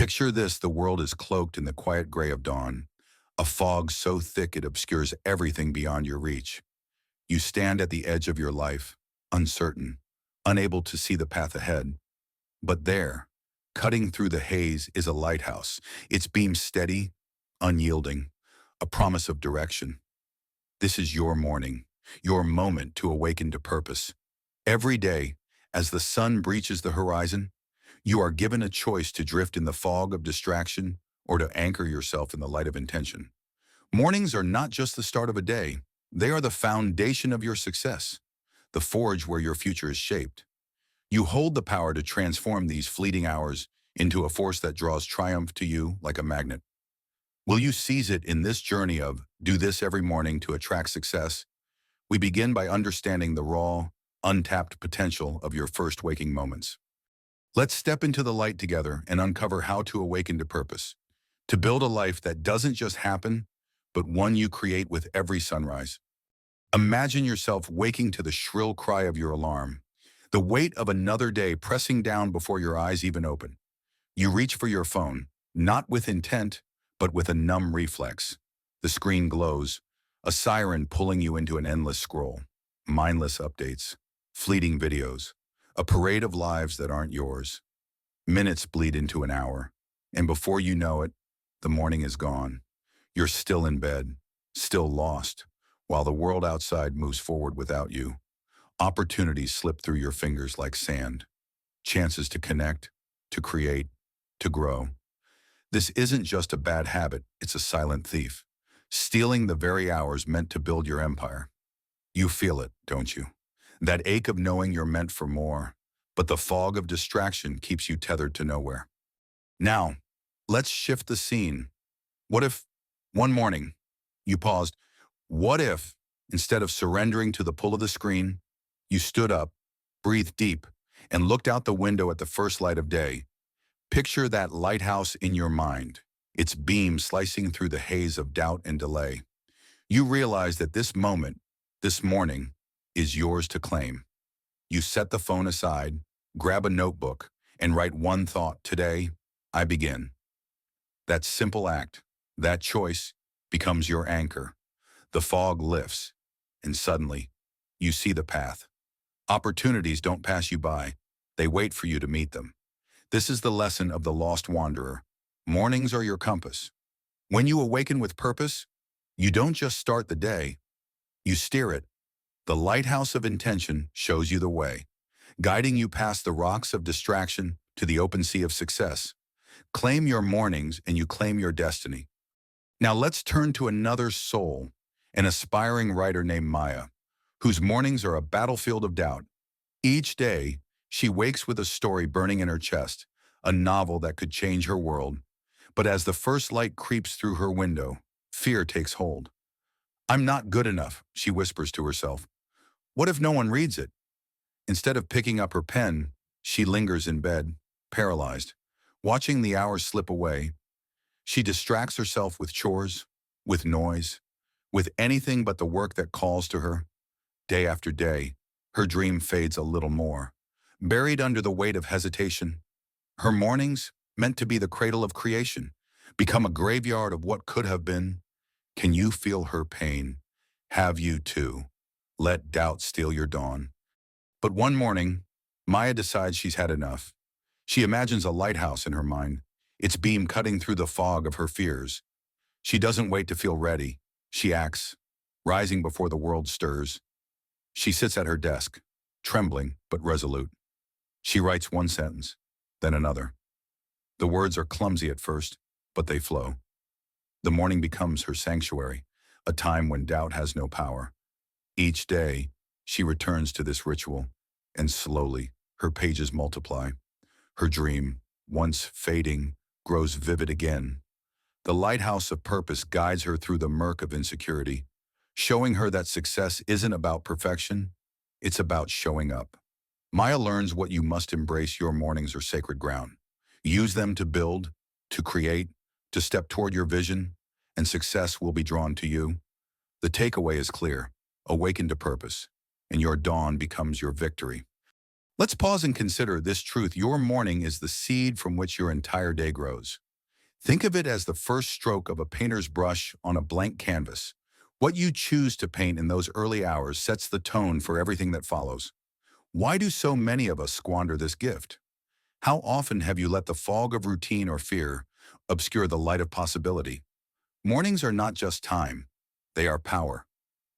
Picture this: the world is cloaked in the quiet gray of dawn, a fog so thick it obscures everything beyond your reach. You stand at the edge of your life, uncertain, unable to see the path ahead. But there, cutting through the haze, is a lighthouse, its beam steady, unyielding, a promise of direction. This is your morning, your moment to awaken to purpose. Every day, as the sun breaches the horizon, you are given a choice to drift in the fog of distraction or to anchor yourself in the light of intention. Mornings are not just the start of a day, they are the foundation of your success, the forge where your future is shaped. You hold the power to transform these fleeting hours into a force that draws triumph to you like a magnet. Will you seize it in this journey of do this every morning to attract success? We begin by understanding the raw, untapped potential of your first waking moments. Let's step into the light together and uncover how to awaken to purpose, to build a life that doesn't just happen, but one you create with every sunrise. Imagine yourself waking to the shrill cry of your alarm, the weight of another day pressing down before your eyes even open. You reach for your phone, not with intent, but with a numb reflex. The screen glows, a siren pulling you into an endless scroll, mindless updates, fleeting videos, a parade of lives that aren't yours. Minutes bleed into an hour, and before you know it, the morning is gone. You're still in bed, still lost, while the world outside moves forward without you. Opportunities slip through your fingers like sand, chances to connect, to create, to grow. This isn't just a bad habit, it's a silent thief, stealing the very hours meant to build your empire. You feel it, don't you? That ache of knowing you're meant for more, but the fog of distraction keeps you tethered to nowhere. Now, let's shift the scene. What if, one morning, you paused? What if, instead of surrendering to the pull of the screen, you stood up, breathed deep, and looked out the window at the first light of day? Picture that lighthouse in your mind, its beam slicing through the haze of doubt and delay. You realize that this moment, this morning, is yours to claim. You set the phone aside, grab a notebook, and write one thought: today, I begin. That simple act, that choice, becomes your anchor. The fog lifts, and suddenly, you see the path. Opportunities don't pass you by, they wait for you to meet them. This is the lesson of the lost wanderer. Mornings are your compass. When you awaken with purpose, you don't just start the day, you steer it. The lighthouse of intention shows you the way, guiding you past the rocks of distraction to the open sea of success. Claim your mornings and you claim your destiny. Now let's turn to another soul, an aspiring writer named Maya, whose mornings are a battlefield of doubt. Each day, she wakes with a story burning in her chest, a novel that could change her world. But as the first light creeps through her window, fear takes hold. I'm not good enough, she whispers to herself. What if no one reads it? Instead of picking up her pen, she lingers in bed, paralyzed, watching the hours slip away. She distracts herself with chores, with noise, with anything but the work that calls to her. Day after day, her dream fades a little more. Buried under the weight of hesitation, her mornings, meant to be the cradle of creation, become a graveyard of what could have been. Can you feel her pain? Have you too? Let doubt steal your dawn. But one morning, Maya decides she's had enough. She imagines a lighthouse in her mind, its beam cutting through the fog of her fears. She doesn't wait to feel ready. She acts, rising before the world stirs. She sits at her desk, trembling but resolute. She writes one sentence, then another. The words are clumsy at first, but they flow. The morning becomes her sanctuary, a time when doubt has no power. Each day, she returns to this ritual, and slowly, her pages multiply. Her dream, once fading, grows vivid again. The lighthouse of purpose guides her through the murk of insecurity, showing her that success isn't about perfection, it's about showing up. Maya learns what you must embrace: your mornings are sacred ground. Use them to build, to create, to step toward your vision, and success will be drawn to you. The takeaway is clear: awaken to purpose, and your dawn becomes your victory. Let's pause and consider this truth. Your morning is the seed from which your entire day grows. Think of it as the first stroke of a painter's brush on a blank canvas. What you choose to paint in those early hours sets the tone for everything that follows. Why do so many of us squander this gift? How often have you let the fog of routine or fear obscure the light of possibility? Mornings are not just time. They are power.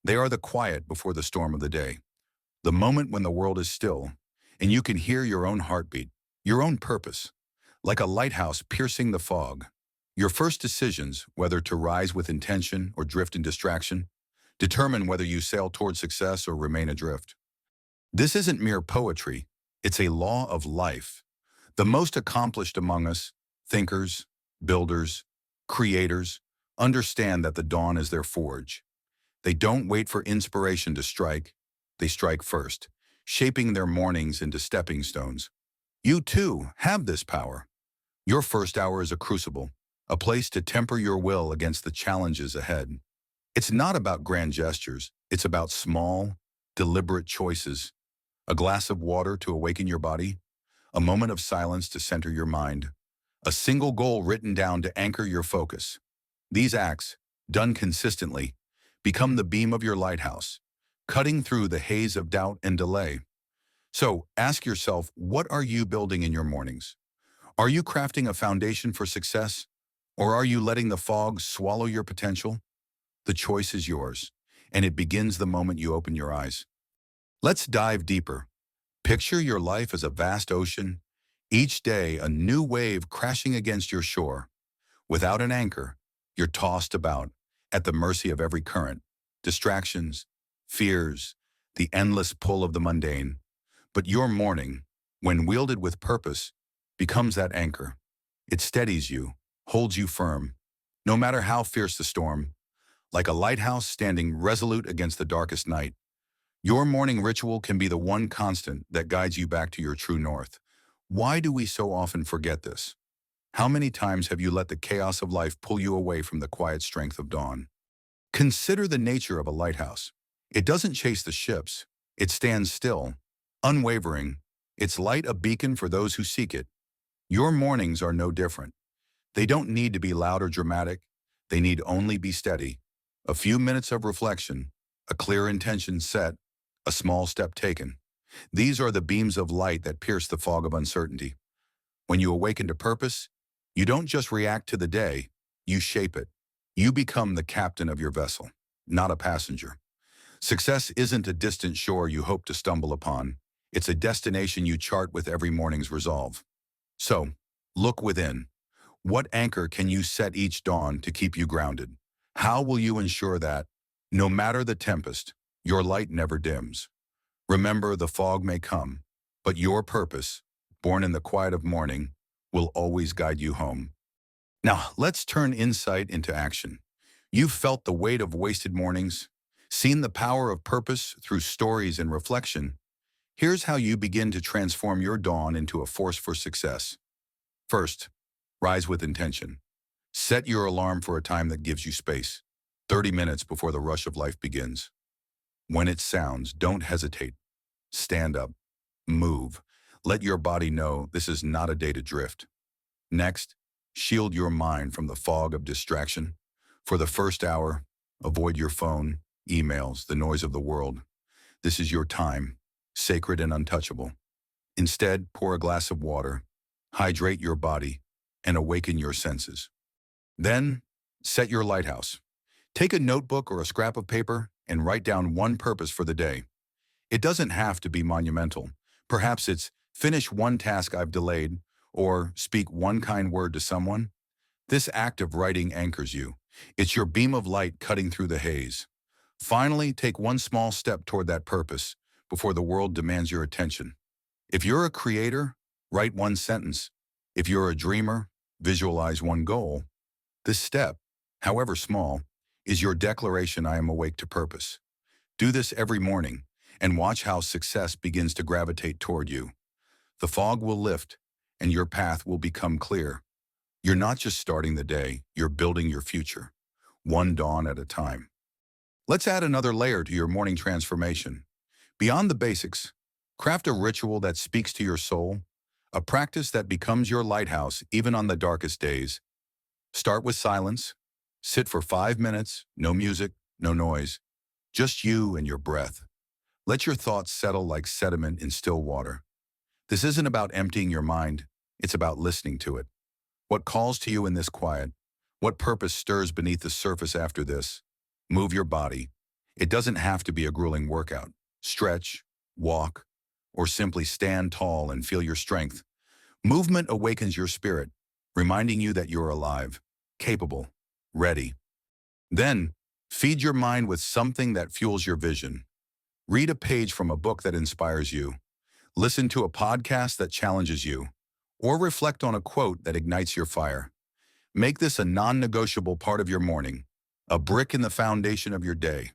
They are the quiet before the storm of the day. The moment when the world is still, and you can hear your own heartbeat, your own purpose, like a lighthouse piercing the fog. Your first decisions, whether to rise with intention or drift in distraction, determine whether you sail toward success or remain adrift. This isn't mere poetry, it's a law of life. The most accomplished among us, thinkers, builders, creators, understand that the dawn is their forge. They don't wait for inspiration to strike, they strike first, shaping their mornings into stepping stones. You too have this power. Your first hour is a crucible, a place to temper your will against the challenges ahead. It's not about grand gestures, it's about small, deliberate choices. A glass of water to awaken your body, a moment of silence to center your mind, a single goal written down to anchor your focus. These acts, done consistently, become the beam of your lighthouse, cutting through the haze of doubt and delay. So ask yourself, what are you building in your mornings? Are you crafting a foundation for success, or are you letting the fog swallow your potential? The choice is yours, and it begins the moment you open your eyes. Let's dive deeper. Picture your life as a vast ocean, each day a new wave crashing against your shore. Without an anchor, you're tossed about, at the mercy of every current, distractions, fears, the endless pull of the mundane. But your morning, when wielded with purpose, becomes that anchor. It steadies you, holds you firm, no matter how fierce the storm. Like a lighthouse standing resolute against the darkest night, your morning ritual can be the one constant that guides you back to your true north. Why do we so often forget this? How many times have you let the chaos of life pull you away from the quiet strength of dawn? Consider the nature of a lighthouse. It doesn't chase the ships. It stands still, unwavering, its light a beacon for those who seek it. Your mornings are no different. They don't need to be loud or dramatic. They need only be steady. A few minutes of reflection, a clear intention set, a small step taken. These are the beams of light that pierce the fog of uncertainty. When you awaken to purpose, you don't just react to the day, you shape it. You become the captain of your vessel, not a passenger. Success isn't a distant shore you hope to stumble upon. It's a destination you chart with every morning's resolve. So, look within. What anchor can you set each dawn to keep you grounded? How will you ensure that, no matter the tempest, your light never dims? Remember, the fog may come, but your purpose, born in the quiet of morning, will always guide you home. Now, let's turn insight into action. You've felt the weight of wasted mornings, seen the power of purpose through stories and reflection. Here's how you begin to transform your dawn into a force for success. First, rise with intention. Set your alarm for a time that gives you space, 30 minutes before the rush of life begins. When it sounds, don't hesitate. Stand up. Move. Let your body know this is not a day to drift. Next, shield your mind from the fog of distraction. For the first hour, avoid your phone, emails, the noise of the world. This is your time, sacred and untouchable. Instead, pour a glass of water, hydrate your body, and awaken your senses. Then, set your lighthouse. Take a notebook or a scrap of paper and write down one purpose for the day. It doesn't have to be monumental. Perhaps it's finish one task I've delayed, or speak one kind word to someone. This act of writing anchors you. It's your beam of light cutting through the haze. Finally, take one small step toward that purpose before the world demands your attention. If you're a creator, write one sentence. If you're a dreamer, visualize one goal. This step, however small, is your declaration: I am awake to purpose. Do this every morning and watch how success begins to gravitate toward you. The fog will lift and your path will become clear. You're not just starting the day, you're building your future, one dawn at a time. Let's add another layer to your morning transformation. Beyond the basics, Craft a ritual that speaks to your soul, a practice that becomes your lighthouse even on the darkest days. Start with silence. Sit for 5 minutes, no music, no noise, just you and your breath. Let your thoughts settle like sediment in still water. This isn't about emptying your mind, it's about listening to it. What calls to you in this quiet? What purpose stirs beneath the surface after this? Move your body. It doesn't have to be a grueling workout. Stretch, walk, or simply stand tall and feel your strength. Movement awakens your spirit, reminding you that you're alive, capable, ready. Then, feed your mind with something that fuels your vision. Read a page from a book that inspires you. Listen to a podcast that challenges you. Or reflect on a quote that ignites your fire. Make this a non-negotiable part of your morning, a brick in the foundation of your day.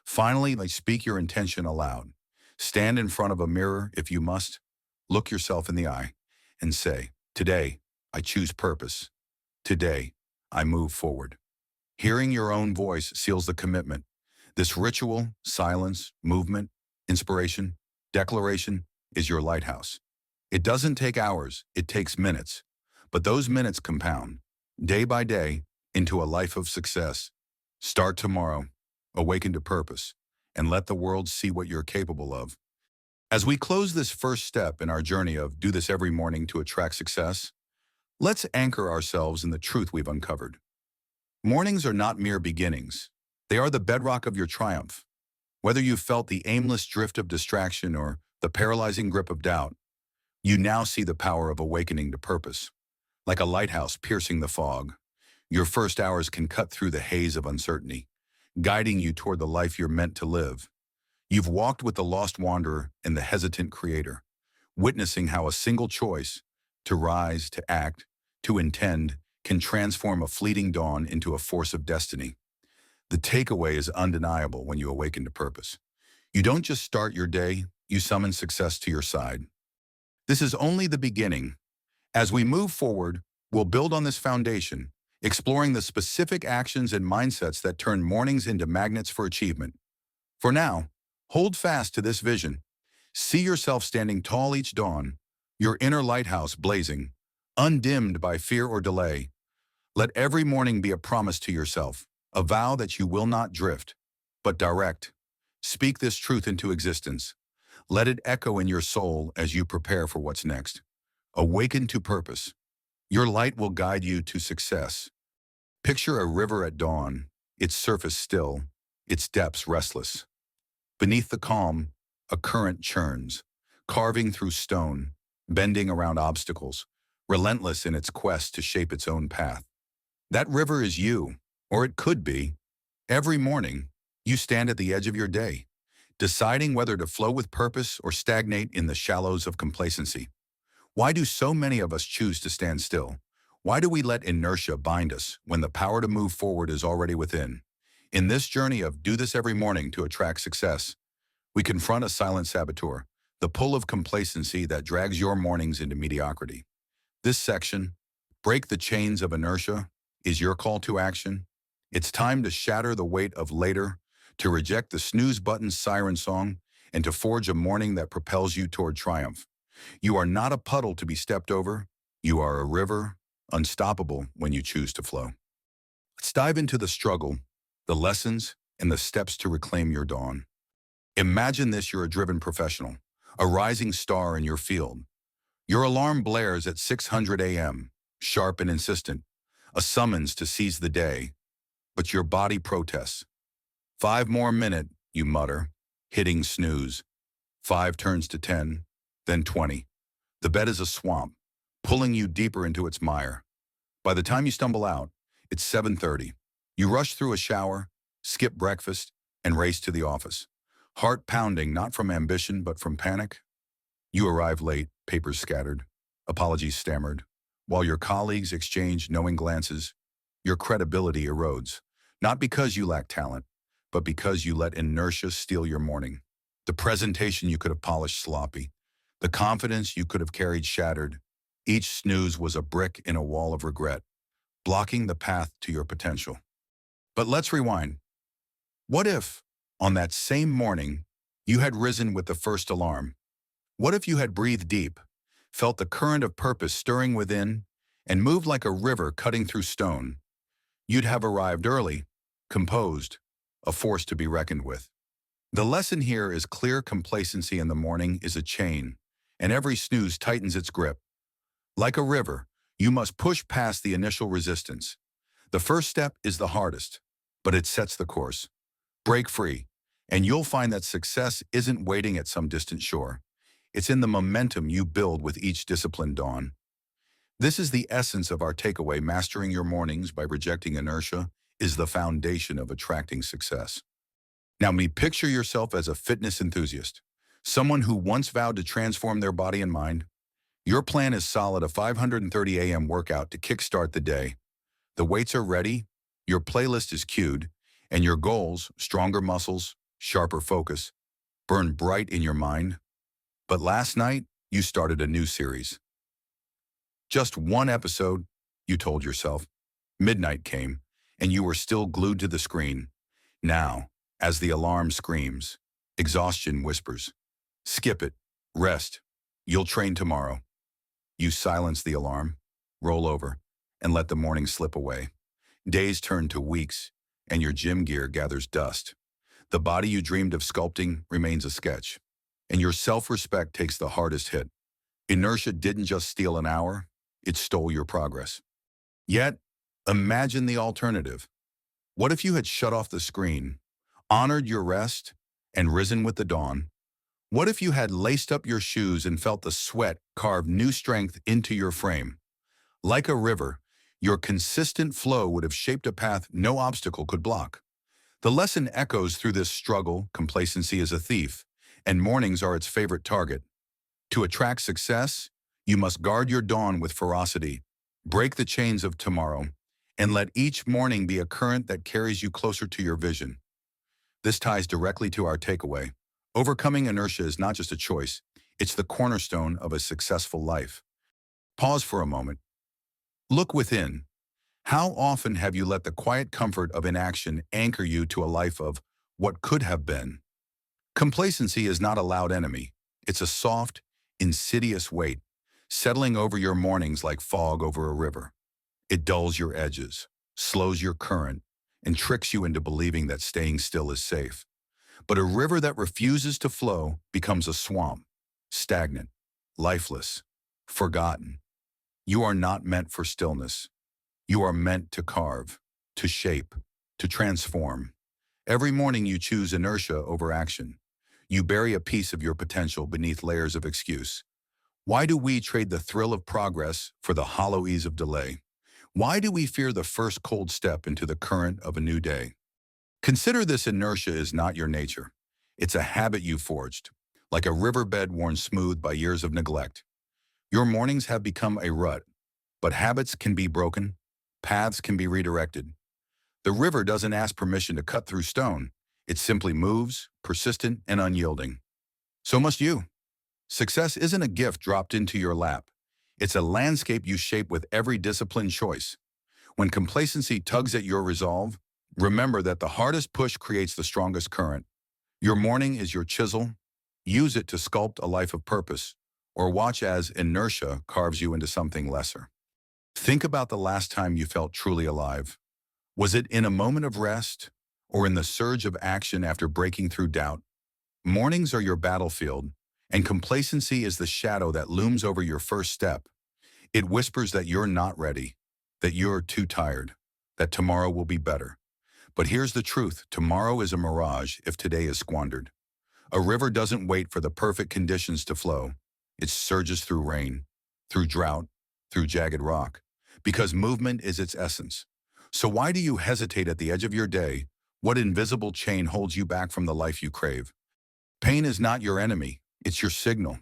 Finally, speak your intention aloud. Stand in front of a mirror if you must. Look yourself in the eye and say, "Today, I choose purpose. Today, I move forward." Hearing your own voice seals the commitment. This ritual, silence, movement, inspiration, declaration is your lighthouse. It doesn't take hours, it takes minutes. But those minutes compound, day by day, into a life of success. Start tomorrow, awaken to purpose, and let the world see what you're capable of. As we close this first step in our journey of do this every morning to attract success, let's anchor ourselves in the truth we've uncovered. Mornings are not mere beginnings. They are the bedrock of your triumph. Whether you've felt the aimless drift of distraction or the paralyzing grip of doubt, you now see the power of awakening to purpose. Like a lighthouse piercing the fog, your first hours can cut through the haze of uncertainty, guiding you toward the life you're meant to live. You've walked with the lost wanderer and the hesitant creator, witnessing how a single choice, to rise, to act, to intend, can transform a fleeting dawn into a force of destiny. The takeaway is undeniable when you awaken to purpose. You don't just start your day, you summon success to your side. This is only the beginning. As we move forward, we'll build on this foundation, exploring the specific actions and mindsets that turn mornings into magnets for achievement. For now, hold fast to this vision. See yourself standing tall each dawn, your inner lighthouse blazing, undimmed by fear or delay. Let every morning be a promise to yourself, a vow that you will not drift, but direct. Speak this truth into existence. Let it echo in your soul as you prepare for what's next. Awaken to purpose. Your light will guide you to success. Picture a river at dawn, its surface still, its depths restless. Beneath the calm, a current churns, carving through stone, bending around obstacles, relentless in its quest to shape its own path. That river is you, or it could be. Every morning, you stand at the edge of your day, deciding whether to flow with purpose or stagnate in the shallows of complacency. Why do so many of us choose to stand still? Why do we let inertia bind us when the power to move forward is already within? In this journey of do this every morning to attract success, we confront a silent saboteur, the pull of complacency that drags your mornings into mediocrity. This section, Break the Chains of Inertia, is your call to action. It's time to shatter the weight of later, to reject the snooze button's siren song, and to forge a morning that propels you toward triumph. You are not a puddle to be stepped over. You are a river, unstoppable when you choose to flow. Let's dive into the struggle, the lessons, and the steps to reclaim your dawn. Imagine this: you're a driven professional, a rising star in your field. Your alarm blares at 600 a.m., sharp and insistent, a summons to seize the day. But your body protests. 5 more minutes, you mutter, hitting snooze. 5 turns to 10, then 20. The bed is a swamp, pulling you deeper into its mire. By the time you stumble out, it's 7:30. You rush through a shower, skip breakfast, and race to the office. Heart pounding, not from ambition, but from panic. You arrive late, papers scattered, apologies stammered. While your colleagues exchange knowing glances, your credibility erodes. Not because you lack talent, but because you let inertia steal your morning. The presentation you could have polished sloppy. The confidence you could have carried shattered. Each snooze was a brick in a wall of regret, blocking the path to your potential. But let's rewind. What if, on that same morning, you had risen with the first alarm? What if you had breathed deep, felt the current of purpose stirring within, and moved like a river cutting through stone? You'd have arrived early, composed, a force to be reckoned with. The lesson here is clear: complacency in the morning is a chain, and every snooze tightens its grip. Like a river, you must push past the initial resistance. The first step is the hardest, but it sets the course. Break free, and you'll find that success isn't waiting at some distant shore. It's in the momentum you build with each disciplined dawn. This is the essence of our takeaway: mastering your mornings by rejecting inertia is the foundation of attracting success. Now, picture yourself as a fitness enthusiast, someone who once vowed to transform their body and mind. Your plan is solid: a 5:30 a.m. workout to kickstart the day. The weights are ready, your playlist is cued, and your goals, stronger muscles, sharper focus, burn bright in your mind. But last night, you started a new series. Just one episode, you told yourself. Midnight came, and you were still glued to the screen. Now, as the alarm screams, exhaustion whispers, "Skip it, rest, you'll train tomorrow." You silence the alarm, roll over, and let the morning slip away. Days turn to weeks, and your gym gear gathers dust. The body you dreamed of sculpting remains a sketch, and your self-respect takes the hardest hit. Inertia didn't just steal an hour, it stole your progress. Yet, imagine the alternative. What if you had shut off the screen, honored your rest, and risen with the dawn? What if you had laced up your shoes and felt the sweat carve new strength into your frame? Like a river, your consistent flow would have shaped a path no obstacle could block. The lesson echoes through this struggle: complacency is a thief, and mornings are its favorite target. To attract success, you must guard your dawn with ferocity, break the chains of tomorrow, and let each morning be a current that carries you closer to your vision. This ties directly to our takeaway. Overcoming inertia is not just a choice, it's the cornerstone of a successful life. Pause for a moment. Look within. How often have you let the quiet comfort of inaction anchor you to a life of what could have been? Complacency is not a loud enemy. It's a soft, insidious weight, settling over your mornings like fog over a river. It dulls your edges, slows your current, and tricks you into believing that staying still is safe. But a river that refuses to flow becomes a swamp, stagnant, lifeless, forgotten. You are not meant for stillness. You are meant to carve, to shape, to transform. Every morning you choose inertia over action. You bury a piece of your potential beneath layers of excuse. Why do we trade the thrill of progress for the hollow ease of delay? Why do we fear the first cold step into the current of a new day? Consider this: inertia is not your nature. It's a habit you forged, like a riverbed worn smooth by years of neglect. Your mornings have become a rut, but habits can be broken, paths can be redirected. The river doesn't ask permission to cut through stone. It simply moves, persistent and unyielding. So must you. Success isn't a gift dropped into your lap. It's a landscape you shape with every disciplined choice. When complacency tugs at your resolve, remember that the hardest push creates the strongest current. Your morning is your chisel. Use it to sculpt a life of purpose, or watch as inertia carves you into something lesser. Think about the last time you felt truly alive. Was it in a moment of rest, or in the surge of action after breaking through doubt? Mornings are your battlefield, and complacency is the shadow that looms over your first step. It whispers that you're not ready, that you're too tired, that tomorrow will be better. But here's the truth: tomorrow is a mirage if today is squandered. A river doesn't wait for the perfect conditions to flow. It surges through rain, through drought, through jagged rock, because movement is its essence. So why do you hesitate at the edge of your day? What invisible chain holds you back from the life you crave? Pain is not your enemy, it's your signal.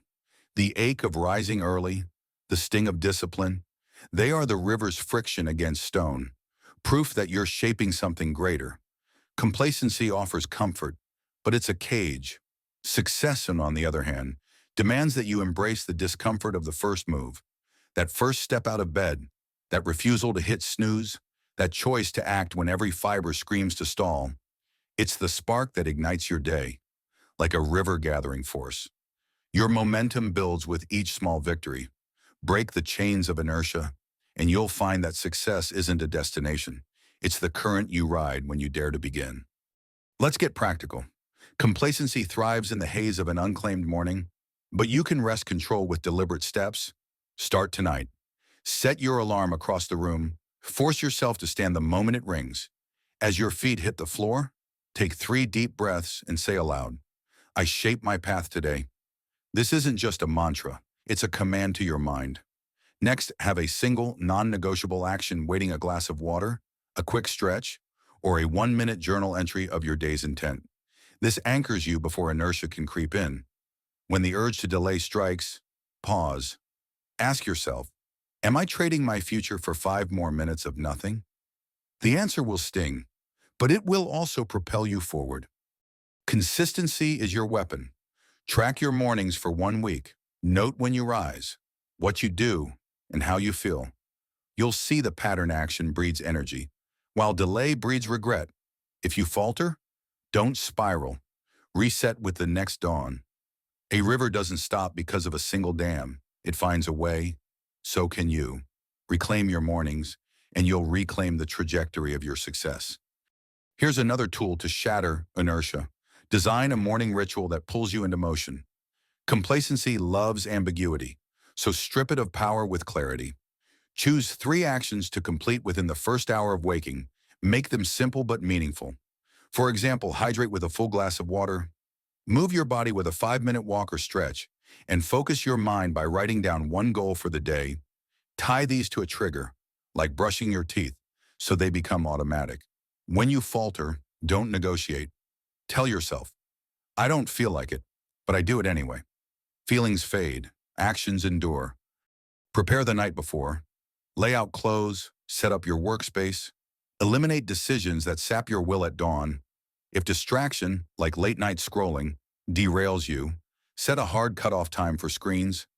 The ache of rising early, the sting of discipline, they are the river's friction against stone, proof that you're shaping something greater. Complacency offers comfort, but it's a cage. Success, on the other hand, demands that you embrace the discomfort of the first move, that first step out of bed, that refusal to hit snooze, that choice to act when every fiber screams to stall. It's the spark that ignites your day, like a river gathering force. Your momentum builds with each small victory. Break the chains of inertia, and you'll find that success isn't a destination. It's the current you ride when you dare to begin. Let's get practical. Complacency thrives in the haze of an unclaimed morning, but you can wrest control with deliberate steps. Start tonight. Set your alarm across the room. Force yourself to stand the moment it rings. As your feet hit the floor, take 3 deep breaths and say aloud, I shape my path today. This isn't just a mantra, it's a command to your mind. Next, have a single, non-negotiable action: waiting a glass of water, a quick stretch, or a 1-minute journal entry of your day's intent. This anchors you before inertia can creep in. When the urge to delay strikes, pause. Ask yourself, am I trading my future for 5 more minutes of nothing? The answer will sting, but it will also propel you forward. Consistency is your weapon. Track your mornings for 1 week. Note when you rise, what you do, and how you feel. You'll see the pattern: action breeds energy, while delay breeds regret. If you falter, don't spiral. Reset with the next dawn. A river doesn't stop because of a single dam. It finds a way. So can you. Reclaim your mornings, and you'll reclaim the trajectory of your success. Here's another tool to shatter inertia. Design a morning ritual that pulls you into motion. Complacency loves ambiguity, so strip it of power with clarity. Choose 3 actions to complete within the first hour of waking. Make them simple but meaningful. For example, hydrate with a full glass of water, move your body with a 5-minute walk or stretch, and focus your mind by writing down 1 goal for the day. Tie these to a trigger, like brushing your teeth, so they become automatic. When you falter, don't negotiate. Tell yourself, I don't feel like it, but I do it anyway. Feelings fade, actions endure. Prepare the night before. Lay out clothes, set up your workspace. Eliminate decisions that sap your will at dawn. If distraction, like late-night scrolling, derails you, set a hard cutoff time for screens.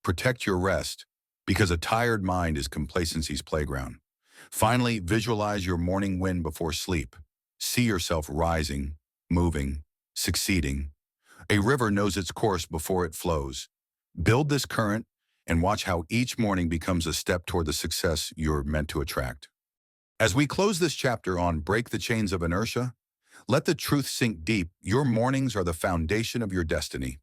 Protect your rest, because a tired mind is complacency's playground. Finally, visualize your morning win before sleep. See yourself rising, moving, succeeding. A river knows its course before it flows. Build this current and watch how each morning becomes a step toward the success you're meant to attract. As we close this chapter on Break the Chains of Inertia, let the truth sink deep. Your mornings are the foundation of your destiny.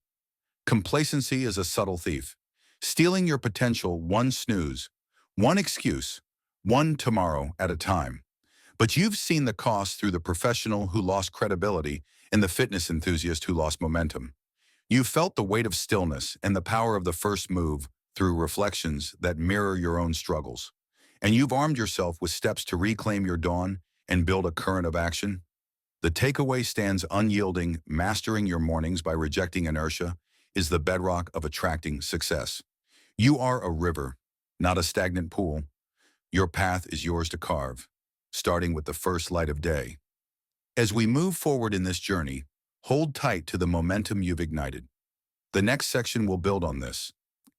Complacency is a subtle thief, stealing your potential 1 snooze, 1 excuse, 1 tomorrow at a time. But you've seen the cost through the professional who lost credibility and the fitness enthusiast who lost momentum. You've felt the weight of stillness and the power of the first move through reflections that mirror your own struggles. And you've armed yourself with steps to reclaim your dawn and build a current of action. The takeaway stands unyielding. Mastering your mornings by rejecting inertia is the bedrock of attracting success. You are a river, not a stagnant pool. Your path is yours to carve, starting with the first light of day. As we move forward in this journey, hold tight to the momentum you've ignited. The next section will build on this,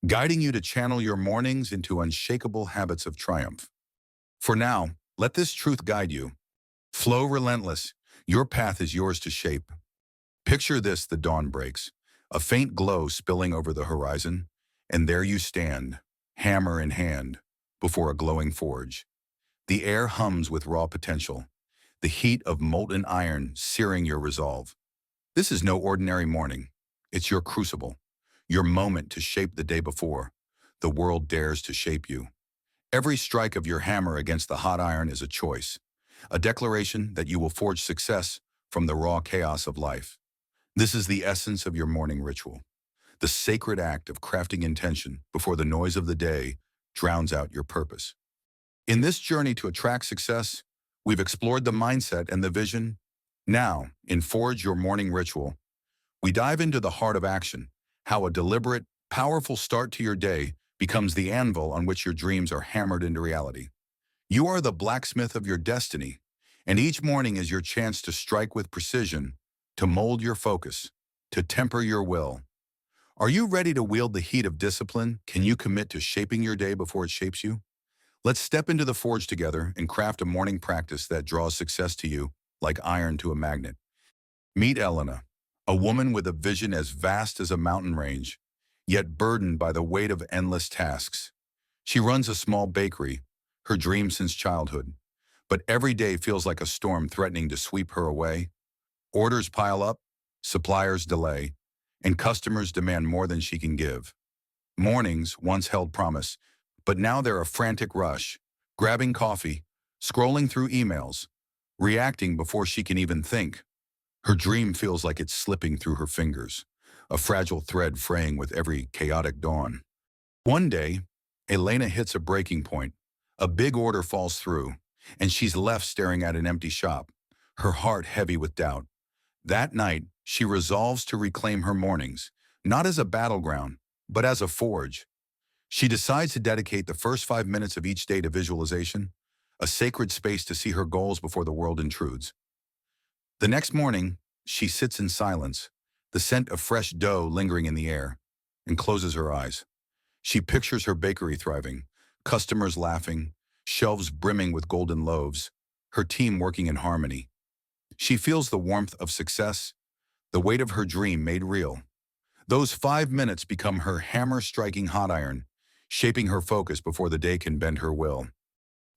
guiding you to channel your mornings into unshakable habits of triumph. For now, let this truth guide you. Flow relentless. Your path is yours to shape. Picture this: the dawn breaks, a faint glow spilling over the horizon, and there you stand, hammer in hand, before a glowing forge. The air hums with raw potential, the heat of molten iron searing your resolve. This is no ordinary morning. It's your crucible, your moment to shape the day before the world dares to shape you. Every strike of your hammer against the hot iron is a choice, a declaration that you will forge success from the raw chaos of life. This is the essence of your morning ritual, the sacred act of crafting intention before the noise of the day drowns out your purpose. In this journey to attract success, we've explored the mindset and the vision. Now, in Forge Your Morning Ritual, we dive into the heart of action, how a deliberate, powerful start to your day becomes the anvil on which your dreams are hammered into reality. You are the blacksmith of your destiny, and each morning is your chance to strike with precision, to mold your focus, to temper your will. Are you ready to wield the heat of discipline? Can you commit to shaping your day before it shapes you? Let's step into the forge together and craft a morning practice that draws success to you like iron to a magnet. Meet Elena, a woman with a vision as vast as a mountain range. yet burdened by the weight of endless tasks. She runs a small bakery, her dream since childhood, but every day feels like a storm threatening to sweep her away. Orders pile up, suppliers delay, and customers demand more than she can give. Mornings once held promise, but now they're a frantic rush, grabbing coffee, scrolling through emails, reacting before she can even think. Her dream feels like it's slipping through her fingers, a fragile thread fraying with every chaotic dawn. One day, Elena hits a breaking point. A big order falls through, and she's left staring at an empty shop, her heart heavy with doubt. That night, she resolves to reclaim her mornings, not as a battleground, but as a forge. She decides to dedicate the first 5 minutes of each day to visualization, a sacred space to see her goals before the world intrudes. The next morning, she sits in silence, the scent of fresh dough lingering in the air, and closes her eyes. She pictures her bakery thriving, customers laughing, shelves brimming with golden loaves, her team working in harmony. She feels the warmth of success, the weight of her dream made real. Those 5 minutes become her hammer-striking hot iron, shaping her focus before the day can bend her will.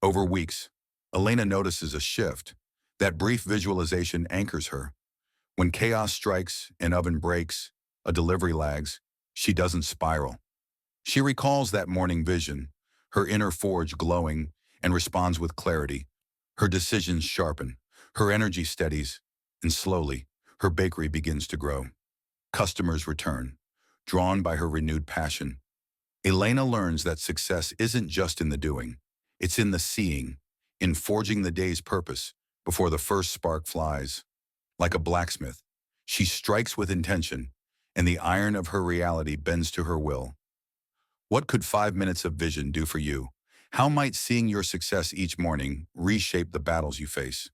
Over weeks, Elena notices a shift. That brief visualization anchors her. When chaos strikes, an oven breaks, a delivery lags, she doesn't spiral. She recalls that morning vision, her inner forge glowing, and responds with clarity. Her decisions sharpen, her energy steadies, and slowly, her bakery begins to grow. Customers return, drawn by her renewed passion. Elena learns that success isn't just in the doing, it's in the seeing, in forging the day's purpose before the first spark flies. Like a blacksmith, she strikes with intention, and the iron of her reality bends to her will. What could 5 minutes of vision do for you? How might seeing your success each morning reshape the battles you face?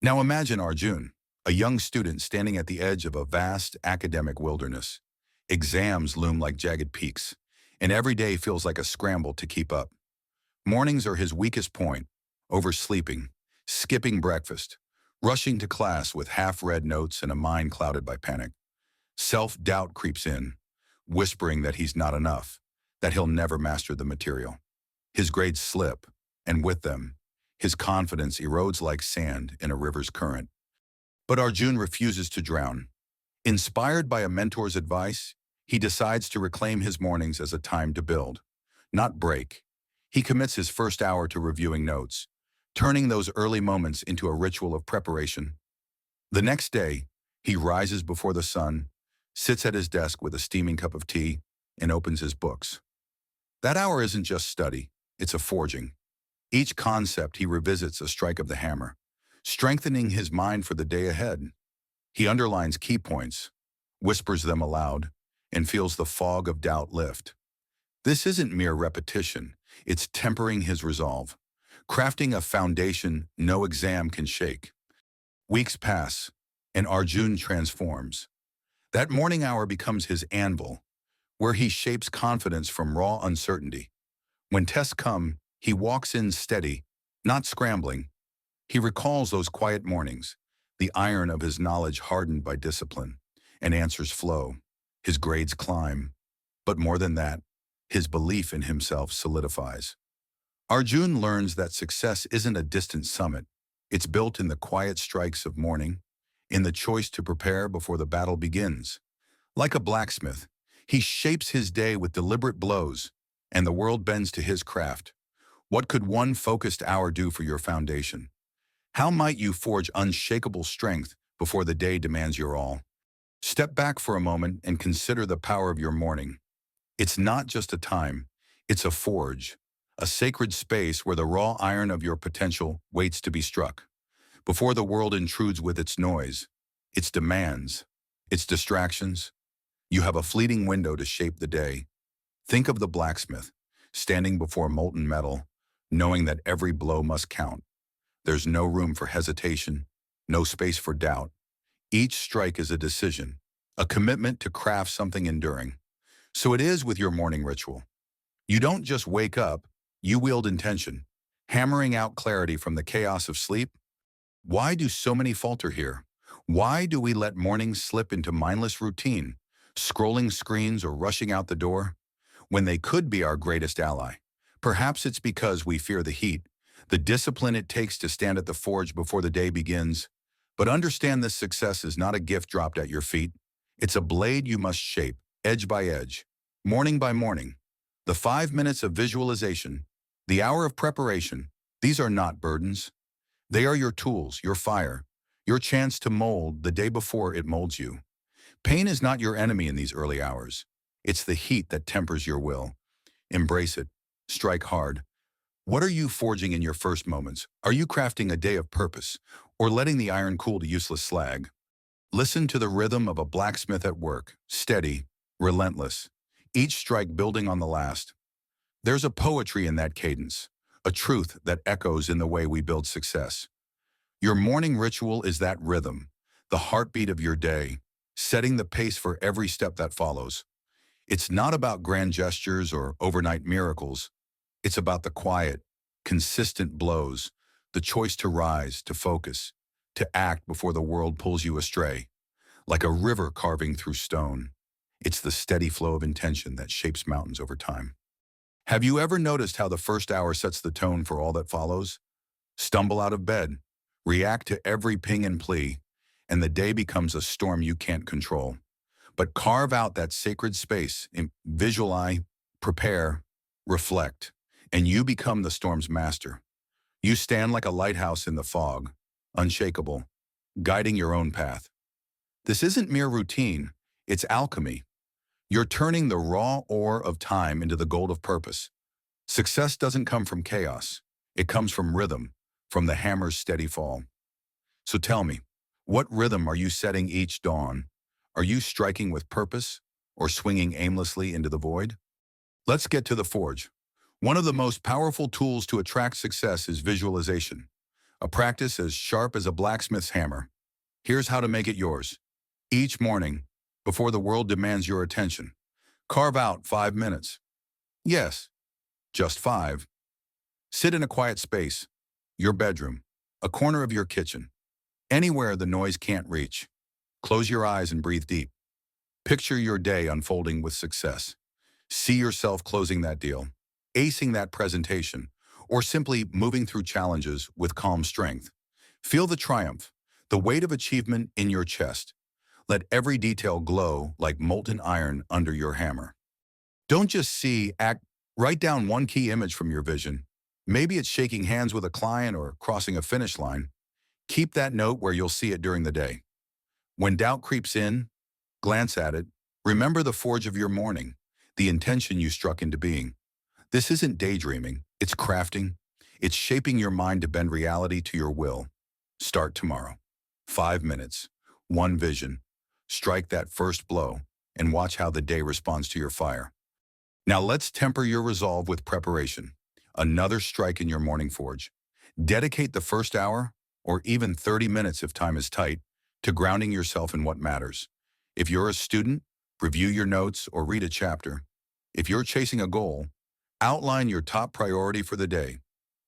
Now imagine Arjun, a young student standing at the edge of a vast academic wilderness. Exams loom like jagged peaks, and every day feels like a scramble to keep up. Mornings are his weakest point, oversleeping, skipping breakfast, rushing to class with half-read notes and a mind clouded by panic. Self-doubt creeps in, whispering that he's not enough, that he'll never master the material. His grades slip, and with them, his confidence erodes like sand in a river's current. But Arjun refuses to drown. Inspired by a mentor's advice, he decides to reclaim his mornings as a time to build, not break. He commits his first hour to reviewing notes, turning those early moments into a ritual of preparation. The next day, he rises before the sun, sits at his desk with a steaming cup of tea, and opens his books. That hour isn't just study, it's a forging. Each concept he revisits a strike of the hammer, strengthening his mind for the day ahead. He underlines key points, whispers them aloud, and feels the fog of doubt lift. This isn't mere repetition, it's tempering his resolve, crafting a foundation no exam can shake. Weeks pass, and Arjun transforms. That morning hour becomes his anvil, where he shapes confidence from raw uncertainty. When tests come, he walks in steady, not scrambling. He recalls those quiet mornings, the iron of his knowledge hardened by discipline, and answers flow. His grades climb. But more than that, his belief in himself solidifies. Arjun learns that success isn't a distant summit. It's built in the quiet strikes of morning, in the choice to prepare before the battle begins. Like a blacksmith, he shapes his day with deliberate blows, and the world bends to his craft. What could one focused hour do for your foundation? How might you forge unshakable strength before the day demands your all? Step back for a moment and consider the power of your morning. It's not just a time, it's a forge, a sacred space where the raw iron of your potential waits to be struck. Before the world intrudes with its noise, its demands, its distractions, you have a fleeting window to shape the day. Think of the blacksmith, standing before molten metal, knowing that every blow must count. There's no room for hesitation, no space for doubt. Each strike is a decision, a commitment to craft something enduring. So it is with your morning ritual. You don't just wake up, you wield intention, hammering out clarity from the chaos of sleep. Why do so many falter here? Why do we let mornings slip into mindless routine, scrolling screens or rushing out the door, when they could be our greatest ally? Perhaps it's because we fear the heat, the discipline it takes to stand at the forge before the day begins. But understand this success is not a gift dropped at your feet. It's a blade you must shape, edge by edge, morning by morning. The 5 minutes of visualization, the hour of preparation, these are not burdens. They are your tools, your fire, your chance to mold the day before it molds you. Pain is not your enemy in these early hours. It's the heat that tempers your will. Embrace it. Strike hard. What are you forging in your first moments? Are you crafting a day of purpose, or letting the iron cool to useless slag? Listen to the rhythm of a blacksmith at work, steady, relentless, each strike building on the last. There's a poetry in that cadence, a truth that echoes in the way we build success. Your morning ritual is that rhythm, the heartbeat of your day, setting the pace for every step that follows. It's not about grand gestures or overnight miracles. It's about the quiet, consistent blows, the choice to rise, to focus, to act before the world pulls you astray. Like a river carving through stone, it's the steady flow of intention that shapes mountains over time. Have you ever noticed how the first hour sets the tone for all that follows? Stumble out of bed, react to every ping and plea, and the day becomes a storm you can't control. But carve out that sacred space, visualize, prepare, reflect, and you become the storm's master. You stand like a lighthouse in the fog, unshakable, guiding your own path. This isn't mere routine, it's alchemy. You're turning the raw ore of time into the gold of purpose. Success doesn't come from chaos. It comes from rhythm, from the hammer's steady fall. So tell me, what rhythm are you setting each dawn? Are you striking with purpose or swinging aimlessly into the void? Let's get to the forge. One of the most powerful tools to attract success is visualization, a practice as sharp as a blacksmith's hammer. Here's how to make it yours. Each morning, before the world demands your attention, carve out 5 minutes. Yes, just 5. Sit in a quiet space, your bedroom, a corner of your kitchen, anywhere the noise can't reach. Close your eyes and breathe deep. Picture your day unfolding with success. See yourself closing that deal, acing that presentation, or simply moving through challenges with calm strength. Feel the triumph, the weight of achievement in your chest. Let every detail glow like molten iron under your hammer. Don't just see, act. Write down one key image from your vision. Maybe it's shaking hands with a client or crossing a finish line. Keep that note where you'll see it during the day. When doubt creeps in, glance at it. Remember the forge of your morning, the intention you struck into being. This isn't daydreaming, it's crafting. It's shaping your mind to bend reality to your will. Start tomorrow. 5 minutes, one vision. Strike that first blow and watch how the day responds to your fire. Now let's temper your resolve with preparation. Another strike in your morning forge. Dedicate the first hour, or even 30 minutes if time is tight, to grounding yourself in what matters. If you're a student, review your notes or read a chapter. If you're chasing a goal, outline your top priority for the day.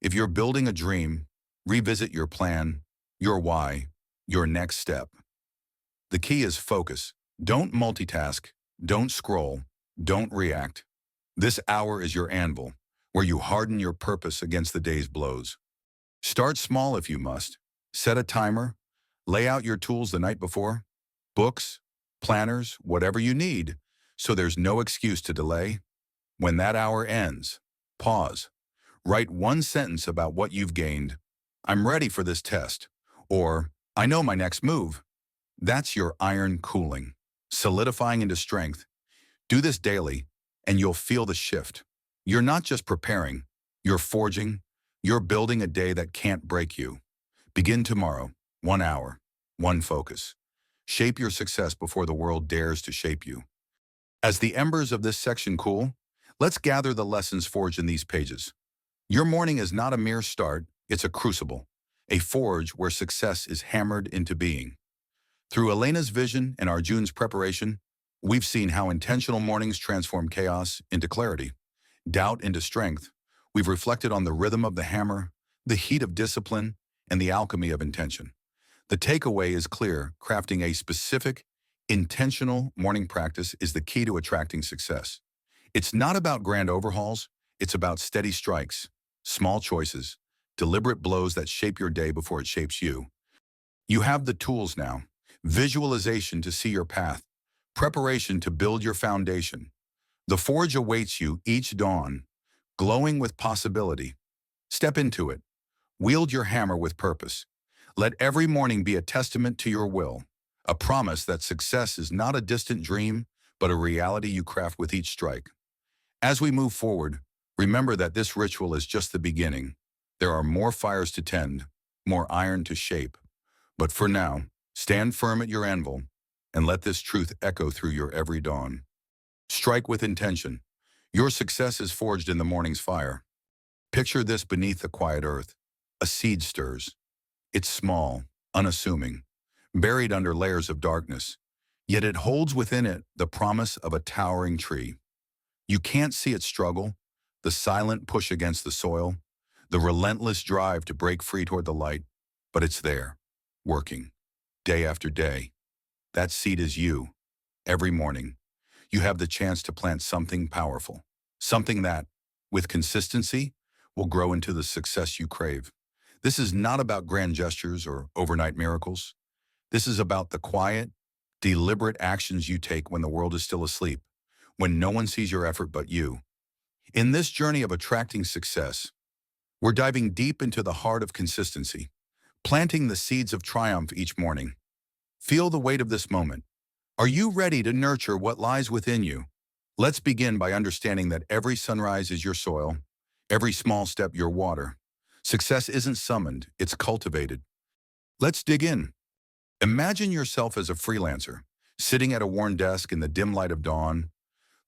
If you're building a dream, revisit your plan, your why, your next step. The key is focus. Don't multitask, don't scroll, don't react. This hour is your anvil, where you harden your purpose against the day's blows. Start small if you must. Set a timer. Lay out your tools the night before. Books, planners, whatever you need, so there's no excuse to delay. When that hour ends, pause. Write one sentence about what you've gained. I'm ready for this test. Or, I know my next move. That's your iron cooling, solidifying into strength. Do this daily, and you'll feel the shift. You're not just preparing, you're forging, you're building a day that can't break you. Begin tomorrow, 1 hour, one focus. Shape your success before the world dares to shape you. As the embers of this section cool, let's gather the lessons forged in these pages. Your morning is not a mere start, it's a crucible, a forge where success is hammered into being. Through Elena's vision and Arjun's preparation, we've seen how intentional mornings transform chaos into clarity, doubt into strength. We've reflected on the rhythm of the hammer, the heat of discipline, and the alchemy of intention. The takeaway is clear: crafting a specific, Intentional morning practice is the key to attracting success. It's not about grand overhauls, it's about steady strikes, small choices, deliberate blows that shape your day before it shapes you. You have the tools now. Visualization to see your path, preparation to build your foundation. The forge awaits you each dawn, glowing with possibility. Step into it. Wield your hammer with purpose. Let every morning be a testament to your will, a promise that success is not a distant dream, but a reality you craft with each strike. As we move forward, remember that this ritual is just the beginning. There are more fires to tend, more iron to shape. But for now, stand firm at your anvil and let this truth echo through your every dawn. Strike with intention. Your success is forged in the morning's fire. Picture this beneath the quiet earth. A seed stirs. It's small, unassuming, buried under layers of darkness, yet it holds within it the promise of a towering tree. You can't see it struggle, the silent push against the soil, the relentless drive to break free toward the light, but it's there, working, day after day. That seed is you. Every morning, you have the chance to plant something powerful, something that, with consistency, will grow into the success you crave. This is not about grand gestures or overnight miracles. This is about the quiet, deliberate actions you take when the world is still asleep, when no one sees your effort but you. In this journey of attracting success, we're diving deep into the heart of consistency, planting the seeds of triumph each morning. Feel the weight of this moment. Are you ready to nurture what lies within you? Let's begin by understanding that every sunrise is your soil, every small step your water. Success isn't summoned, it's cultivated. Let's dig in. Imagine yourself as a freelancer, sitting at a worn desk in the dim light of dawn.